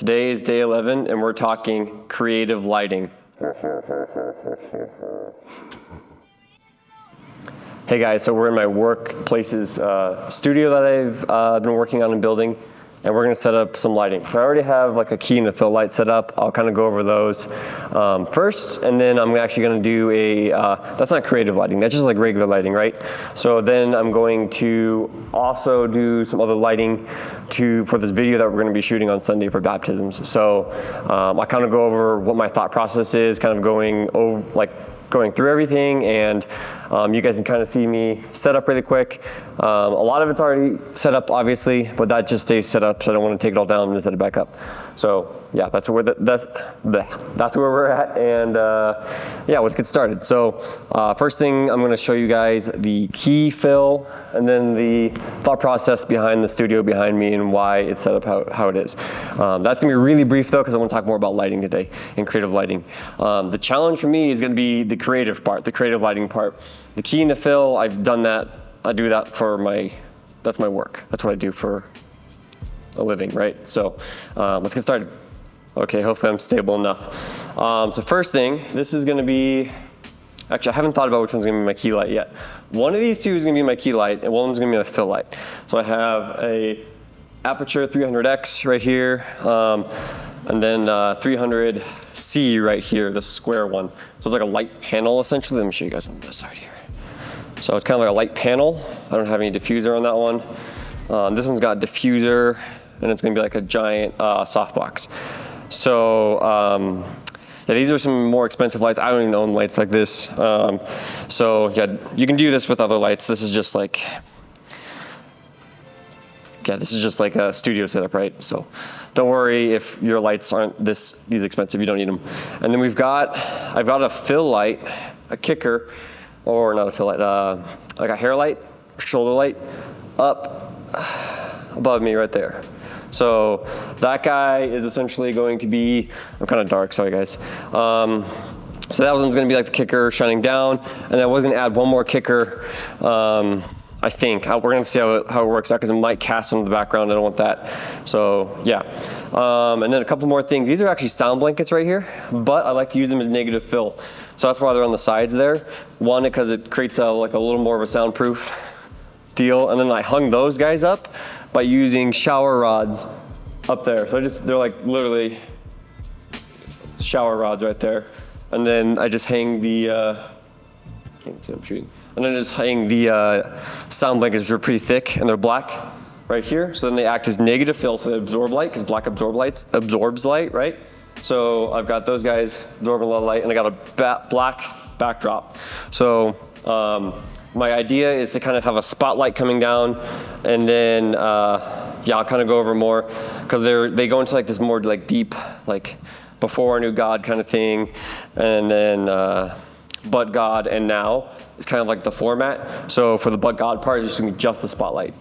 Today is day 11 and we're talking creative lighting. Hey guys, so we're in my workplace's studio that I've been working on and building, and we're gonna set up some lighting. So I already have like a key and a fill light set up. I'll kind of go over those first, and then I'm actually gonna do that's not creative lighting, that's just like regular lighting, right? So then I'm going to also do some other lighting for this video that we're gonna be shooting on Sunday for baptisms. So I'll kind of go over what my thought process is, kind of going through everything, and you guys can kind of see me set up really quick. A lot of it's already set up, obviously, but that just stays set up, so I don't want to take it all down and set it back up. So yeah, that's where we're at, and yeah, let's get started. So first thing, I'm going to show you guys the key fill, and then the thought process behind the studio behind me and why it's set up how it is. That's gonna be really brief though, because I want to talk more about lighting today and creative lighting. The challenge for me is gonna be the creative part, the creative lighting part. The key and the fill, I've done that. I do that that's my work. That's what I do for a living, right? So let's get started. Okay, hopefully I'm stable enough. So first thing, this is gonna be, actually, I haven't thought about which one's gonna be my key light yet. One of these two is gonna be my key light, and one of them's gonna be my fill light. So I have a aperture 300X right here, and then 300C right here, the square one. So it's like a light panel, essentially. Let me show you guys on this side here. So it's kind of like a light panel. I don't have any diffuser on that one. This one's got diffuser, and it's gonna be like a giant softbox. So, yeah, these are some more expensive lights. I don't even own lights like this. So yeah, you can do this with other lights. This is just like, yeah, this is just like a studio setup, right? So don't worry if your lights aren't these expensive, you don't need them. And then I've got a fill light, a kicker, or not a fill light, like a hair light, shoulder light, up above me right there. So that guy is essentially going to be, I'm kind of dark, sorry guys. So that one's gonna be like the kicker shining down, and I was gonna add one more kicker, I think. We're gonna see how it works out, because it might cast into the background. I don't want that. So yeah. And then a couple more things. These are actually sound blankets right here, but I like to use them as negative fill. So that's why they're on the sides there. One, because it creates like a little more of a soundproof deal. And then I hung those guys up by using shower rods up there. So they're like literally shower rods right there. And then I just hang can't see what I'm shooting. And then just hang the sound blankets, which are pretty thick, and they're black right here. So then they act as negative fill, so they absorb light, because black absorbs light, right? So I've got those guys absorbing a lot of light, and I got a black backdrop. So my idea is to kind of have a spotlight coming down, and then yeah, I'll kind of go over more, because they go into like this more like deep, like before I knew God kind of thing, and then but God and now is kind of like the format. So for the but God part, it's just gonna be just the spotlight.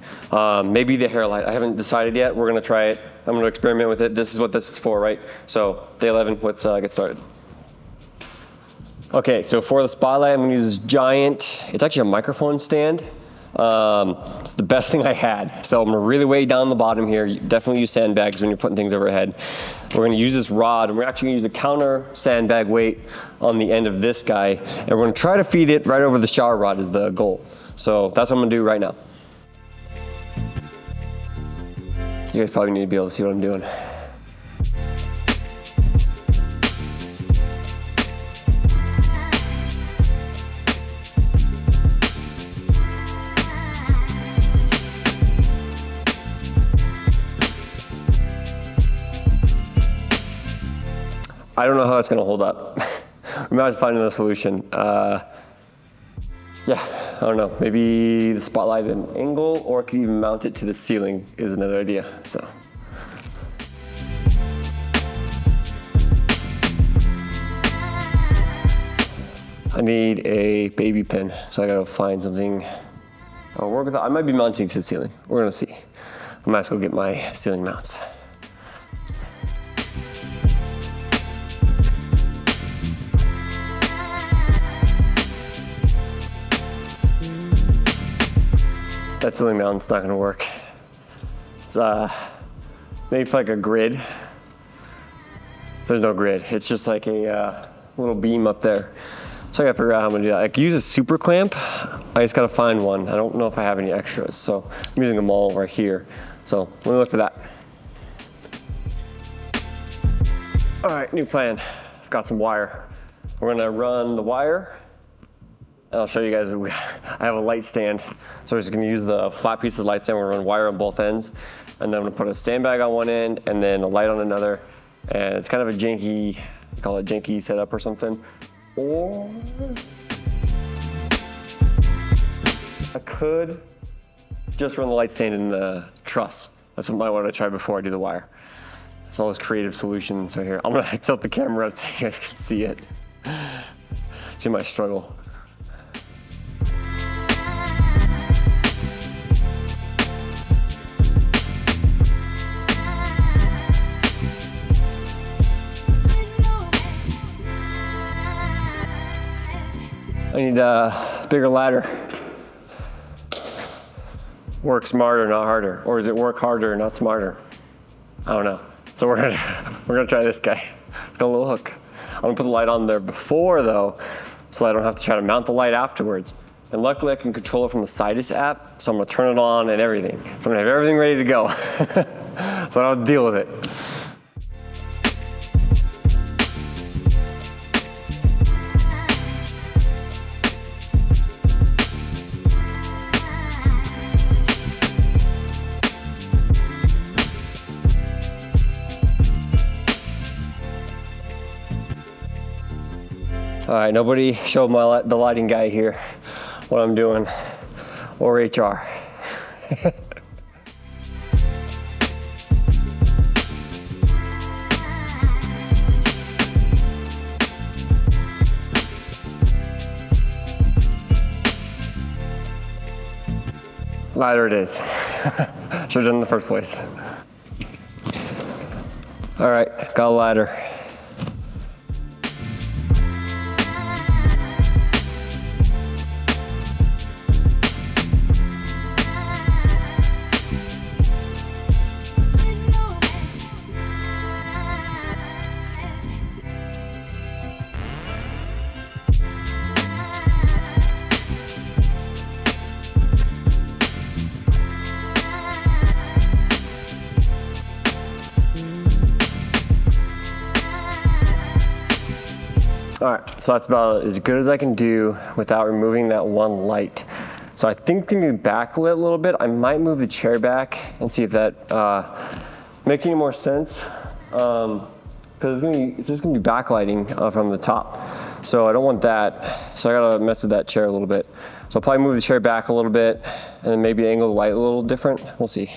Maybe the hair light, I haven't decided yet. We're gonna try it. I'm gonna experiment with it. This is what this is for, right? So day 11, let's get started. Okay, so for the spotlight, I'm gonna use this giant, it's actually a microphone stand. It's the best thing I had. So I'm gonna really weigh down the bottom here. You definitely use sandbags when you're putting things overhead. We're gonna use this rod, and we're actually gonna use a counter sandbag weight on the end of this guy, and we're gonna try to feed it right over the shower rod is the goal. So that's what I'm gonna do right now. You guys probably need to be able to see what I'm doing. I don't know how that's gonna hold up. We might have to find another solution. Yeah, I don't know. Maybe the spotlight at an angle, or I could even mount it to the ceiling is another idea, so. I need a baby pin, so I gotta find something. I'll work with that. I might be mounting to the ceiling. We're gonna see. I might as well get my ceiling mounts. That ceiling mount's not gonna work. It's maybe like a grid. So there's no grid. It's just like a little beam up there. So I gotta figure out how I'm gonna do that. I could use a super clamp. I just gotta find one. I don't know if I have any extras, so I'm using them all right here. So let me look for that. All right, new plan. I've got some wire. We're gonna run the wire, and I'll show you guys. I have a light stand, so we're just gonna use the flat piece of the light stand. We're gonna run wire on both ends, and then I'm gonna put a sandbag on one end, and then a light on another. And it's kind of a janky, call it janky setup or something. Or I could just run the light stand in the truss. That's what I might want to try before I do the wire. It's all those creative solutions right here. I'm gonna tilt the camera up so you guys can see it. See my struggle. I need a bigger ladder. Work smarter, not harder. Or does it work harder, not smarter? I don't know. So we're gonna try this guy. It's got a little hook. I'm gonna put the light on there before though, so I don't have to try to mount the light afterwards. And luckily I can control it from the Sidus app, so I'm gonna turn it on and everything. So I'm gonna have everything ready to go. So I don't have to deal with it. All right, nobody showed the lighting guy here what I'm doing, or HR. Ladder it is. Should have done it in the first place. All right, got a ladder. All right, so that's about as good as I can do without removing that one light. So I think to move backlit a little bit, I might move the chair back and see if that makes any more sense. Because it's just gonna be backlighting from the top. So I don't want that. So I gotta mess with that chair a little bit. So I'll probably move the chair back a little bit and then maybe angle the light a little different. We'll see.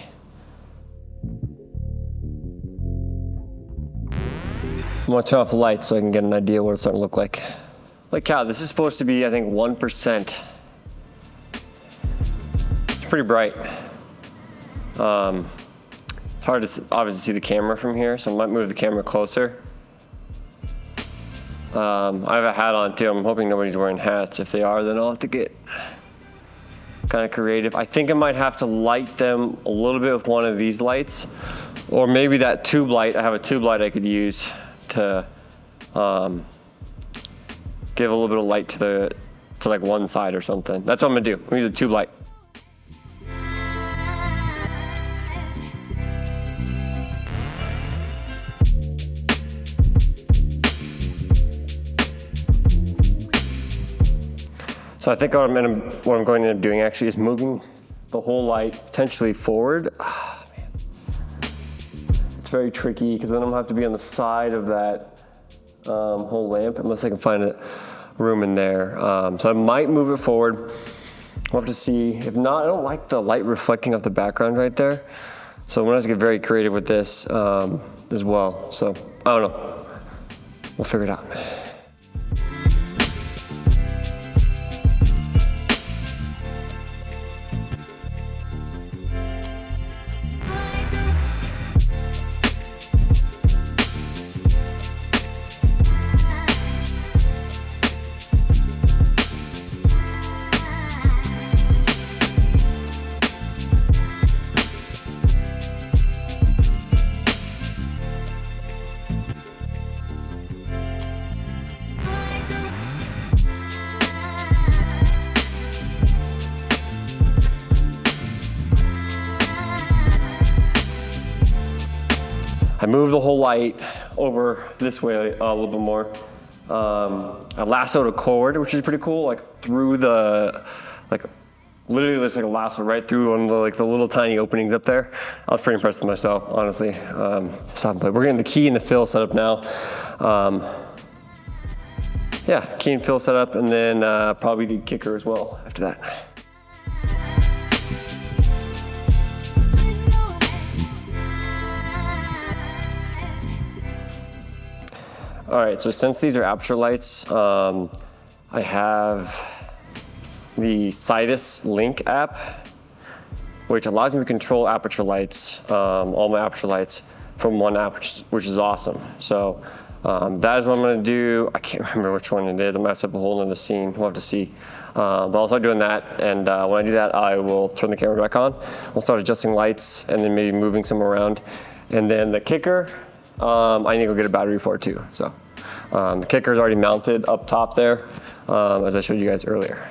I'm gonna turn off the lights so I can get an idea what it's starting to look like. Like cow, this is supposed to be, I think, 1%. It's pretty bright. It's hard to obviously see the camera from here, so I might move the camera closer. I have a hat on too. I'm hoping nobody's wearing hats. If they are, then I'll have to get kind of creative. I think I might have to light them a little bit with one of these lights, or maybe that tube light. I have a tube light I could use to give a little bit of light to like one side or something. That's what I'm gonna do. I'm gonna use a tube light. So I think what I'm going to end up doing actually is moving the whole light potentially forward. Oh, man. It's very tricky because then I'm gonna have to be on the side of that whole lamp unless I can find a room in there. So I might move it forward. We'll have to see. If not, I don't like the light reflecting off the background right there. So I'm gonna have to get very creative with this as well. So I don't know. We'll figure it out. move the whole light over this way a little bit more. I lassoed a cord, which is pretty cool, like through the, like literally there's like a lasso right through one of the, like the little tiny openings up there. I was pretty impressed with myself, honestly. We're getting the key and the fill set up now. Yeah, key and fill set up, and then probably the kicker as well after that. All right, so since these are aperture lights, I have the Sidus Link app, which allows me to control aperture lights, all my aperture lights from one app, which is awesome. So that is what I'm gonna do. I can't remember which one it is. I might set up a whole nother scene, we'll have to see. But I'll start doing that, and when I do that, I will turn the camera back on. We'll start adjusting lights and then maybe moving some around. And then the kicker, I need to go get a battery for it too. So the kicker is already mounted up top there, as I showed you guys earlier.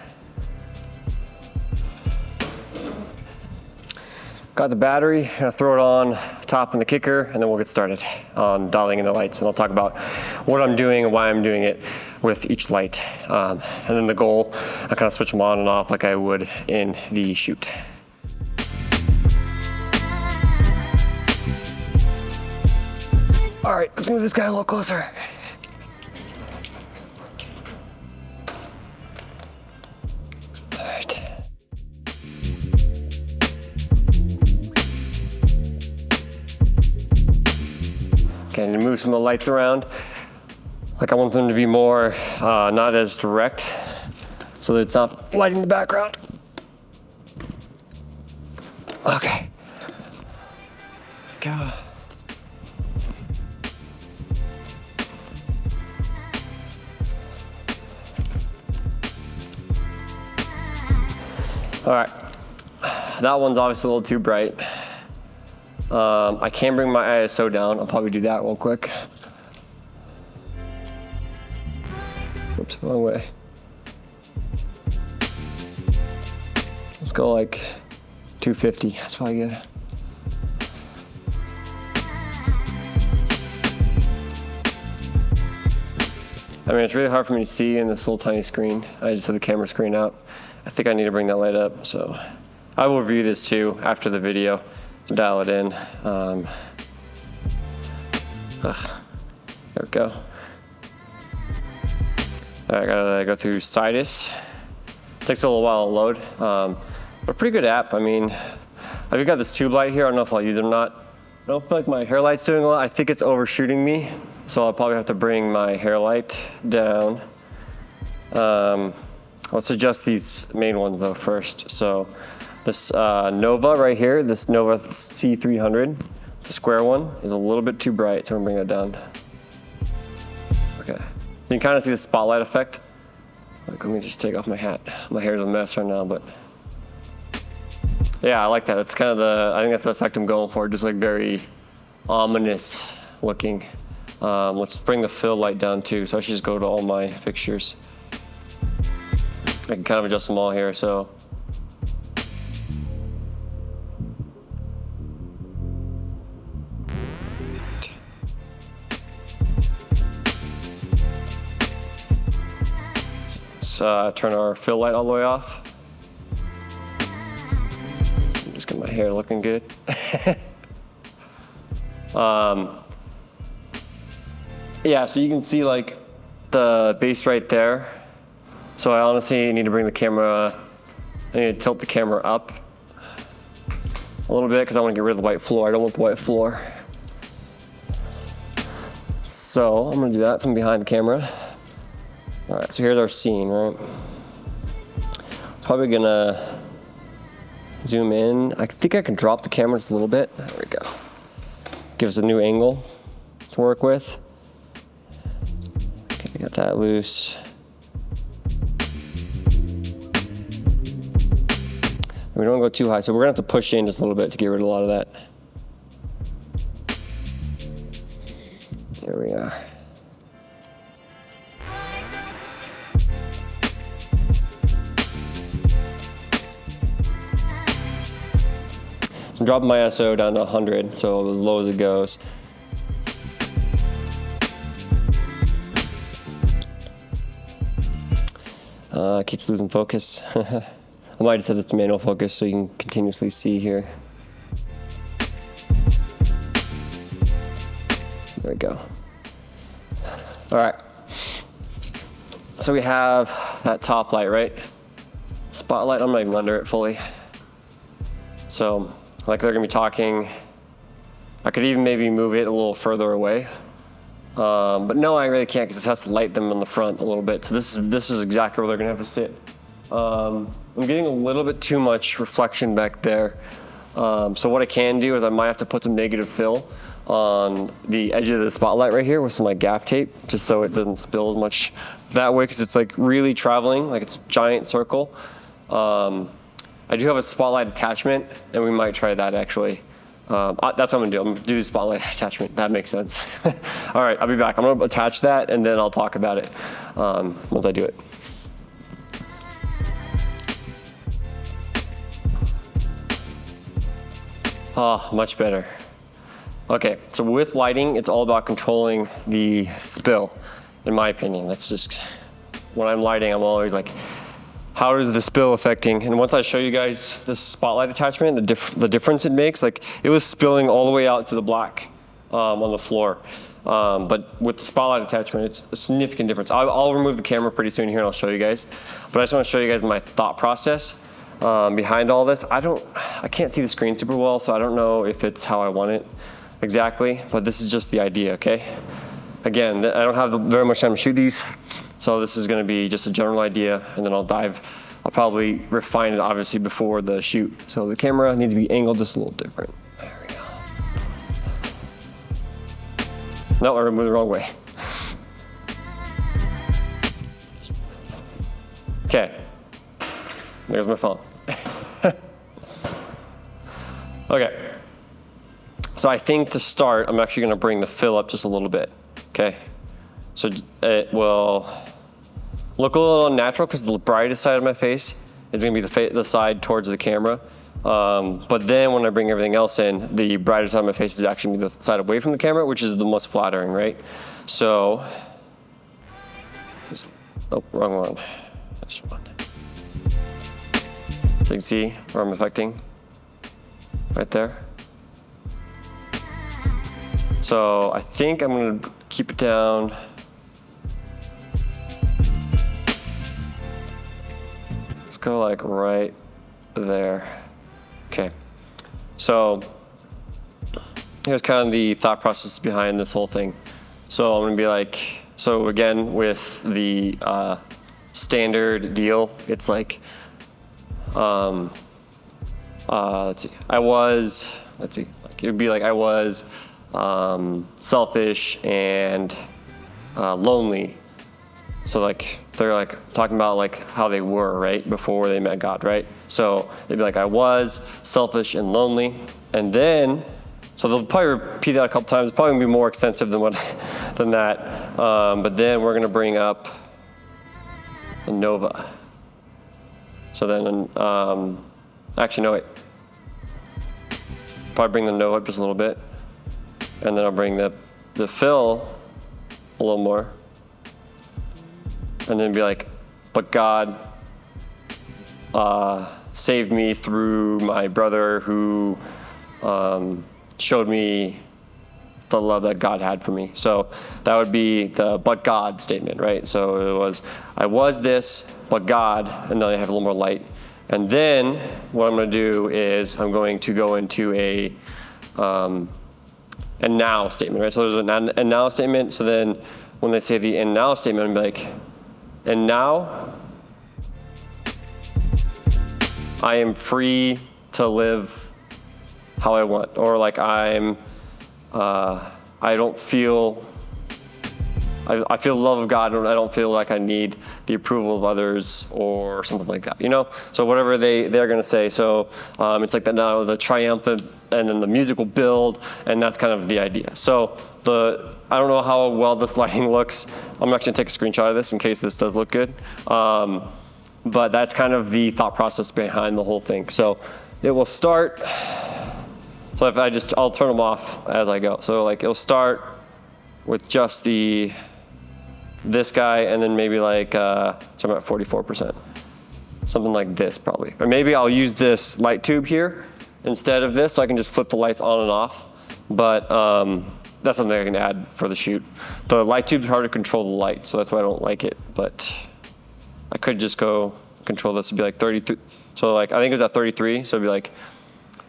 Got the battery, gonna throw it on top in the kicker, and then we'll get started on dialing in the lights. And I'll talk about what I'm doing and why I'm doing it with each light. And then the goal, I kind of switch them on and off like I would in the shoot. All right, let's move this guy a little closer. All right. Okay, I need to move some of the lights around. Like I want them to be more, not as direct, so that it's not lighting the background. Okay. Go. All right, that one's obviously a little too bright. I can bring my ISO down. I'll probably do that real quick. Oops, wrong way. Let's go like 250, that's probably good. I mean, it's really hard for me to see in this little tiny screen. I just have the camera screen out. I think I need to bring that light up, so I will review this too after the video to dial it in. There we go. All right, I gotta go through Sidus. Takes a little while to load, but pretty good app. I mean, I've got this tube light here. I don't know if I'll use it or not. I don't feel like my hair light's doing a lot. I think it's overshooting me, so I'll probably have to bring my hair light down. Let's adjust these main ones though first. So this Nova right here, this Nova C300, the square one, is a little bit too bright, so I'm gonna bring that down. Okay, you can kind of see the spotlight effect. Like, let me just take off my hat. My hair's a mess right now, but yeah, I like that. It's kind of I think that's the effect I'm going for, just like very ominous looking. Let's bring the fill light down too, so I should just go to all my fixtures. I can kind of adjust them all here, so. Let's turn our fill light all the way off. Just get my hair looking good. Yeah, so you can see like the base right there. So I honestly need to bring the camera, I need to tilt the camera up a little bit because I want to get rid of the white floor. I don't want the white floor. So I'm gonna do that from behind the camera. All right, so here's our scene, right? Probably gonna zoom in. I think I can drop the camera just a little bit. There we go. Give us a new angle to work with. Okay, got that loose. We don't go too high, so we're gonna have to push in just a little bit to get rid of a lot of that. There we are. So I'm dropping my ISO down to 100, so as low as it goes. Keeps losing focus. I might have said it's manual focus so you can continuously see here. There we go. All right. So we have that top light, right? Spotlight, I'm not even under it fully. So like they're gonna be talking. I could even maybe move it a little further away. But no, I really can't because it has to light them on the front a little bit. So this is exactly where they're gonna have to sit. I'm getting a little bit too much reflection back there. So what I can do is I might have to put some negative fill on the edge of the spotlight right here with some like gaff tape, just so it doesn't spill as much that way, because it's like really traveling, like it's a giant circle. I do have a spotlight attachment, and we might try that actually. That's what I'm gonna do. I'm gonna do the spotlight attachment. That makes sense. All right, I'll be back. I'm gonna attach that, and then I'll talk about it once I do it. Oh, much better. Okay, so with lighting, it's all about controlling the spill, in my opinion. That's just, when I'm lighting, I'm always like, how is the spill affecting? And once I show you guys this spotlight attachment, the difference it makes, like it was spilling all the way out to the black on the floor. But with the spotlight attachment, it's a significant difference. I'll remove the camera pretty soon here and I'll show you guys. But I just want to show you guys my thought process behind all this. I can't see the screen super well, so I don't know if it's how I want it exactly, but this is just the idea, okay? Again, I don't have very much time to shoot these, so this is gonna be just a general idea, and then I'll probably refine it obviously before the shoot. So the camera needs to be angled just a little different. There we go. No, I moved the wrong way. Okay, there's my phone. Okay. So I think to start, I'm actually gonna bring the fill up just a little bit, okay? So it will look a little unnatural because the brightest side of my face is gonna be the side towards the camera. But then when I bring everything else in, the brighter side of my face is actually gonna be the side away from the camera, which is the most flattering, right? So, oh, wrong one, this one. So you can see where I'm affecting, right there. So I think I'm gonna keep it down. Let's go like right there. Okay. So here's kind of the thought process behind this whole thing. So I'm gonna be like, so again, with the standard deal, it's like, let's see, like it would be like I was selfish and lonely. So like they're like talking about like how they were, right, before they met God, right? So they'd be like, I was selfish and lonely, and then so they'll probably repeat that a couple times. It's probably gonna be more extensive than that. But then we're gonna bring up the Nova. So then actually no wait. Probably bring the Nova up just a little bit. And then I'll bring the fill a little more. And then be like, but God saved me through my brother who showed me the love that God had for me. So that would be the but God statement, right? So it was, I was this, but God, and then I have a little more light. And then what I'm gonna do is I'm going to go into a and now statement, right? So there's an and now statement. So then when they say the and now statement, I'm like, and now I am free to live how I want, or like I don't feel, I feel the love of God, and I don't feel like I need the approval of others or something like that, you know? So whatever they're gonna say. So it's like now the triumphant, and then the music will build, and that's kind of the idea. So I don't know how well this lighting looks. I'm actually gonna take a screenshot of this in case this does look good. But that's kind of the thought process behind the whole thing. So it will start, so if I'll turn them off as I go. So like it'll start with just the this guy, and then maybe like, so I'm at 44%. Something like this probably. Or maybe I'll use this light tube here instead of this, so I can just flip the lights on and off. But that's something I can add for the shoot. The light tube's hard to control the light, so that's why I don't like it. But I could just go control this. It'd be like 33. So like, I think it was at 33. So it'd be like,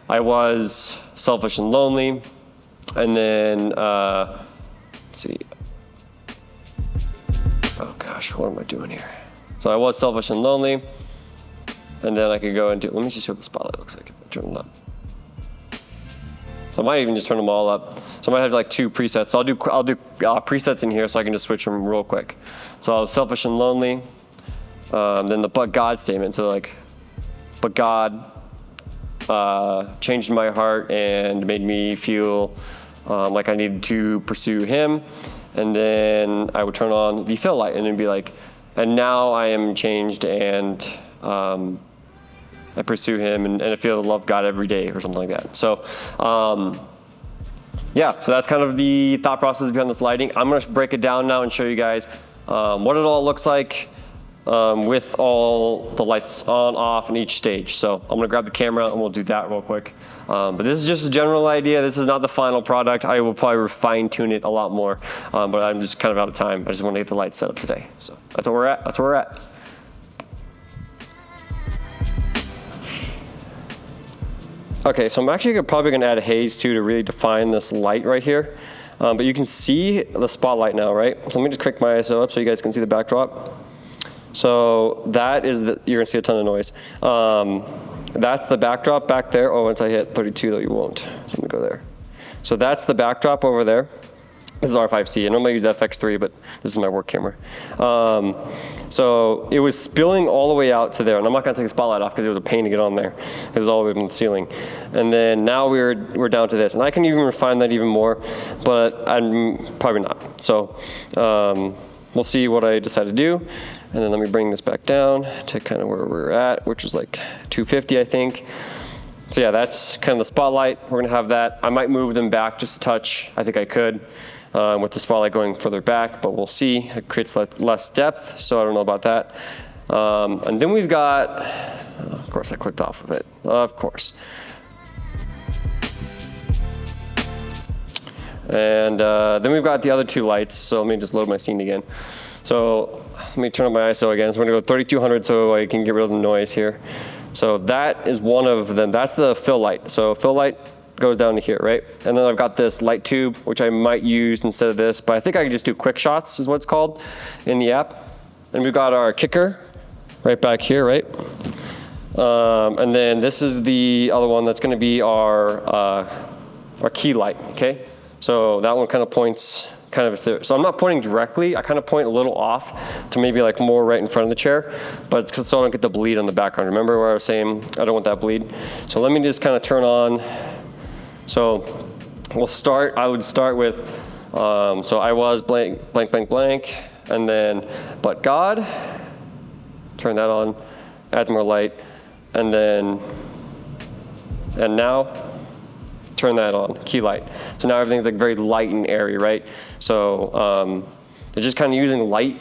I was selfish and lonely. And then, let's see. Oh gosh, what am I doing here? So I was selfish and lonely. And then I could go into, let me just see what the spotlight looks like if I turn it up. So I might even just turn them all up. So I might have like 2 presets. So I'll do presets in here so I can just switch them real quick. So I was selfish and lonely. Then the but God statement. So like, but God changed my heart and made me feel like I needed to pursue him. And then I would turn on the fill light and it'd be like, and now I am changed and I pursue him and I feel to love God every day or something like that. So yeah, so that's kind of the thought process behind this lighting. I'm gonna break it down now and show you guys what it all looks like with all the lights on, off, in each stage. So I'm gonna grab the camera and we'll do that real quick. But this is just a general idea. This is not the final product. I will probably fine tune it a lot more, but I'm just kind of out of time. I just want to get the lights set up today. So that's where we're at. That's where we're at. Okay, so I'm actually probably gonna add a haze too to really define this light right here. But you can see the spotlight now, right? So let me just crank my ISO up so you guys can see the backdrop. So that is you're gonna see a ton of noise. That's the backdrop back there. Oh, once I hit 32 though, you won't. So let me go there. So that's the backdrop over there. This is R5C. I normally use the FX3, but this is my work camera. So it was spilling all the way out to there, and I'm not gonna take the spotlight off because it was a pain to get on there. It was all the way up in the ceiling. And then now we're down to this, and I can even refine that even more, but I'm probably not. So we'll see what I decide to do. And then let me bring this back down to kind of where we're at, which is like 250, I think. So yeah, that's kind of the spotlight. We're gonna have that. I might move them back just a touch. I think I could. With the spotlight going further back, but we'll see. It creates less depth, so I don't know about that. And then we've got, of course I clicked off of it, of course. And then we've got the other 2 lights, so let me just load my scene again. So let me turn up my ISO again. So we're gonna go 3200 so I can get rid of the noise here. So that is one of them, that's the fill light. So fill light goes down to here, right? And then I've got this light tube, which I might use instead of this, but I think I can just do quick shots is what it's called in the app. And we've got our kicker right back here, right? And then this is the other one that's gonna be our key light, okay? So that one kind of points kind of there. So I'm not pointing directly, I kind of point a little off to maybe like more right in front of the chair, but it's so I don't get the bleed on the background. Remember where I was saying I don't want that bleed? So let me just kind of turn on. So we'll start, I would start with, so I was blank, blank, blank, blank, and then, but God, turn that on, add more light, and then, and now, turn that on, key light. So now everything's like very light and airy, right? So they're just kind of using light.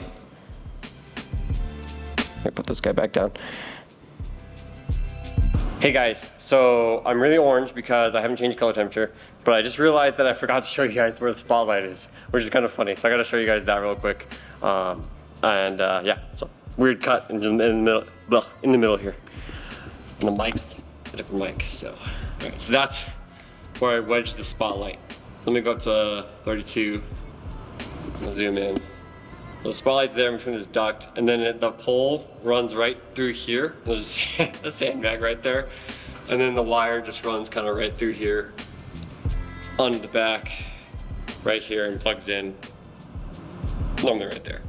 Let me put this guy back down. Hey guys, so I'm really orange because I haven't changed color temperature, but I just realized that I forgot to show you guys where the spotlight is, which is kind of funny. So I gotta show you guys that real quick. Yeah, so weird cut in the middle here. And the mic's a different mic, so. All right, so that's where I wedged the spotlight. Let me go up to 32, I'll zoom in. The spotlight's there in between this duct, and then the pole runs right through here. There's a sandbag right there. And then the wire just runs kind of right through here, onto the back, right here, and plugs in, normally right there.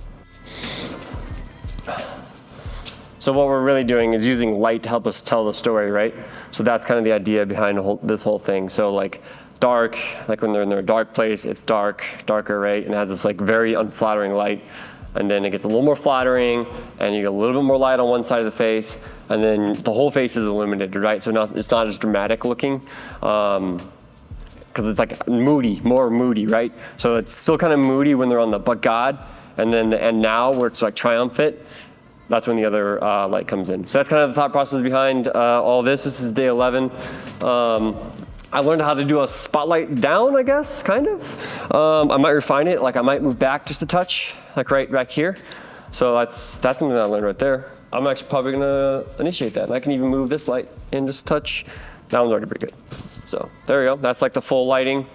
So what we're really doing is using light to help us tell the story, right? So that's kind of the idea behind this whole thing. So like dark, like when they're in their dark place, it's darker, right? And it has this like very unflattering light. And then it gets a little more flattering, and you get a little bit more light on one side of the face, and then the whole face is illuminated, right? So it's not as dramatic looking, because it's like moody, more moody, right? So it's still kind of moody when they're on the but God, And then the end now, where it's like triumphant, that's when the other light comes in. So that's kind of the thought process behind all this. This is day 11. I learned how to do a spotlight down, I guess, kind of. I might refine it, like I might move back just a touch, like right back here. So that's something that I learned right there. I'm actually probably gonna initiate that. And I can even move this light in just a touch. That one's already pretty good. So there we go. That's like the full lighting.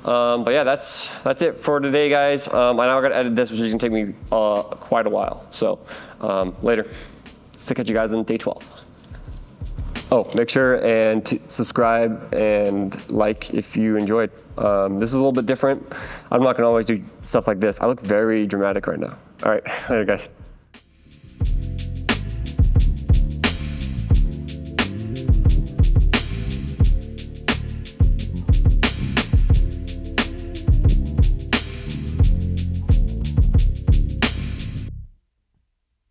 But yeah, that's it for today, guys. I now gotta edit this, which is gonna take me quite a while. So later. So catch you guys on day 12. Oh, make sure and subscribe and like if you enjoyed. This is a little bit different. I'm not gonna always do stuff like this. I look very dramatic right now. All right, later guys.